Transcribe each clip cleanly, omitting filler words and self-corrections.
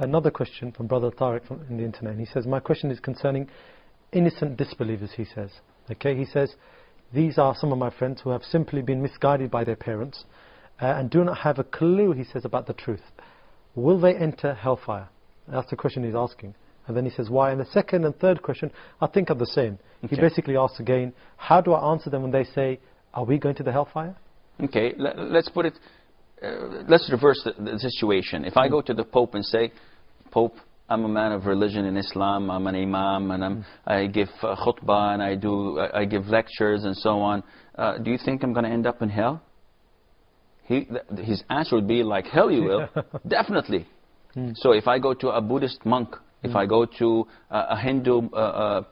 another question from Brother Tariq from in the internet. And he says, my question is concerning innocent disbelievers, he says. Okay, he says, these are some of my friends who have simply been misguided by their parents and do not have a clue, he says, about the truth. Will they enter hellfire? That's the question he's asking. And then he says, why? And the second and third question, I think are the same. Okay. He basically asks again, how do I answer them when they say, are we going to the hellfire? Okay, let's put it, let's reverse the situation. If I go to the Pope and say, Pope, I'm a man of religion in Islam, I'm an imam, and I give khutbah, and I give lectures and so on. Do you think I'm going to end up in hell? His answer would be like, hell you will, definitely. So if I go to a Buddhist monk, if I go to a Hindu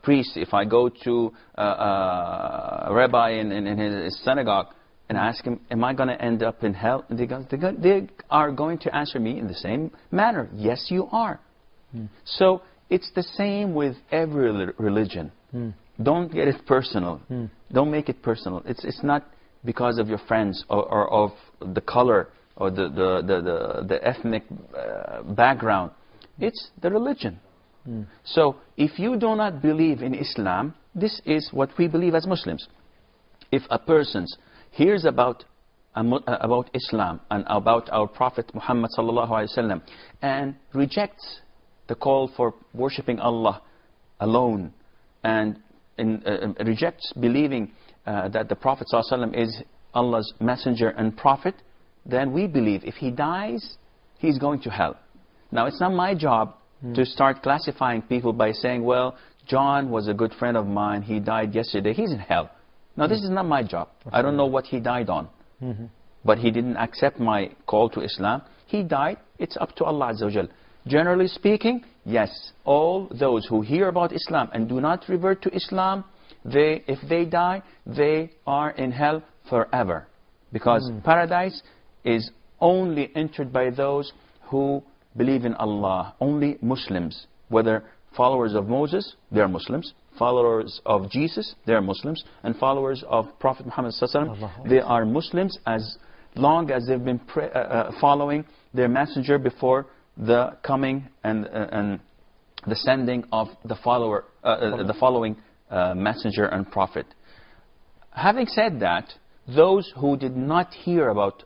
priest, if I go to a rabbi in his synagogue and ask him, am I going to end up in hell? They are going to answer me in the same manner. Yes, you are. So it's the same with every religion. Don't get it personal. Don't make it personal. It's not because of your friends or of the color or the ethnic background. It's the religion. So if you do not believe in Islam, this is what we believe as Muslims. If a person hears about Islam and about our Prophet Muhammad sallallahu alaihi wasallam and rejects the call for worshipping Allah alone and rejects believing that the Prophet sallallahu alaihi wasallam is Allah's messenger and prophet, then we believe if he dies, he's going to hell. Now, it's not my job to start classifying people by saying, well, John was a good friend of mine, he died yesterday, he's in hell. No, this is not my job. I don't know what he died on. But he didn't accept my call to Islam. He died, it's up to Allah Azza wa Jal. Generally speaking, yes, all those who hear about Islam and do not revert to Islam, if they die, they are in hell forever. Because paradise is only entered by those who believe in Allah. Only Muslims, whether followers of Moses, they are Muslims, followers of Jesus, they are Muslims, and followers of Prophet Muhammad sallallahu alaihi wasallam, they are Muslims as long as they've been following their messenger before the coming and the sending of the following messenger and prophet. Having said that, those who did not hear about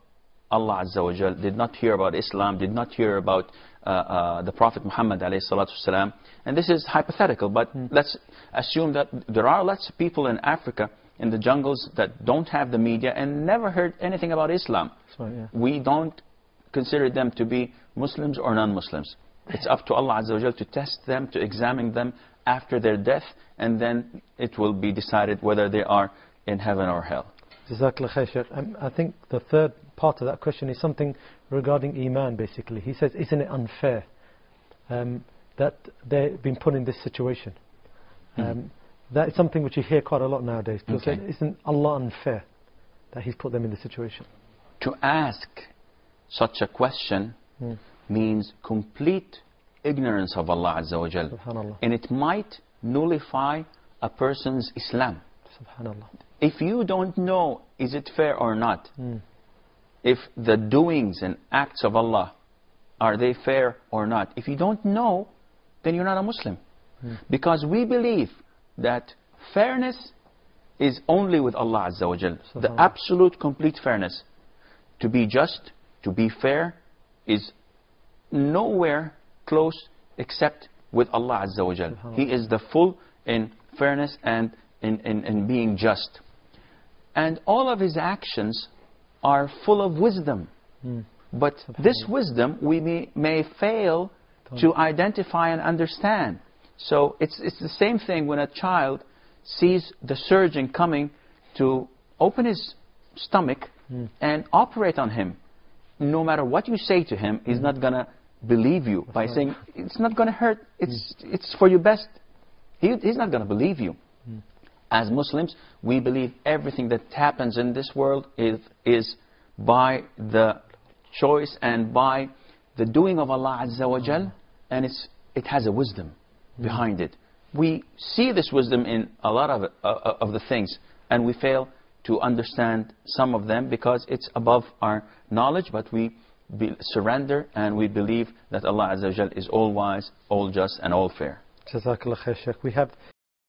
Allah Azza wa Jal, did not hear about Islam, did not hear about the Prophet Muhammad alayhi salatu wasalam, and this is hypothetical, but let's assume that there are lots of people in Africa, in the jungles, that don't have the media and never heard anything about Islam. Right, yeah. We don't consider them to be Muslims or non-Muslims. It's up to Allah Azza wa Jal to test them, to examine them after their death, and then it will be decided whether they are in heaven or hell. Jazakallah khair, Sheikh. I think the third part of that question is something regarding Iman, basically. He says, isn't it unfair that they've been put in this situation? That is something which you hear quite a lot nowadays. People say, isn't Allah unfair that He's put them in this situation? To ask such a question means complete ignorance of Allah Azza wa Jal. Subhanallah. And it might nullify a person's Islam. Subhanallah. If you don't know, is it fair or not? If the doings and acts of Allah, are they fair or not? If you don't know, then you're not a Muslim. Because we believe that fairness is only with Allah Azza wa Jal. The absolute complete fairness. To be just, to be fair, is nowhere close except with Allah Azza wa Jal. He is the full in fairness and in being just. And all of His actions are full of wisdom. But this wisdom we may fail to identify and understand. So it's the same thing when a child sees the surgeon coming to open his stomach and operate on him. No matter what you say to him, he's not going to believe you by saying, it's not going to hurt, it's for your best. He's not going to believe you. As Muslims, we believe everything that happens in this world is by the choice and by the doing of Allah Azza wa Jal, and it has a wisdom behind it. We see this wisdom in a lot of the things, and we fail to understand some of them because it's above our knowledge, but we surrender, and we believe that Allah Azza wa Jal is all wise, all just, and all fair. Jazakallah khair, Sheikh. We have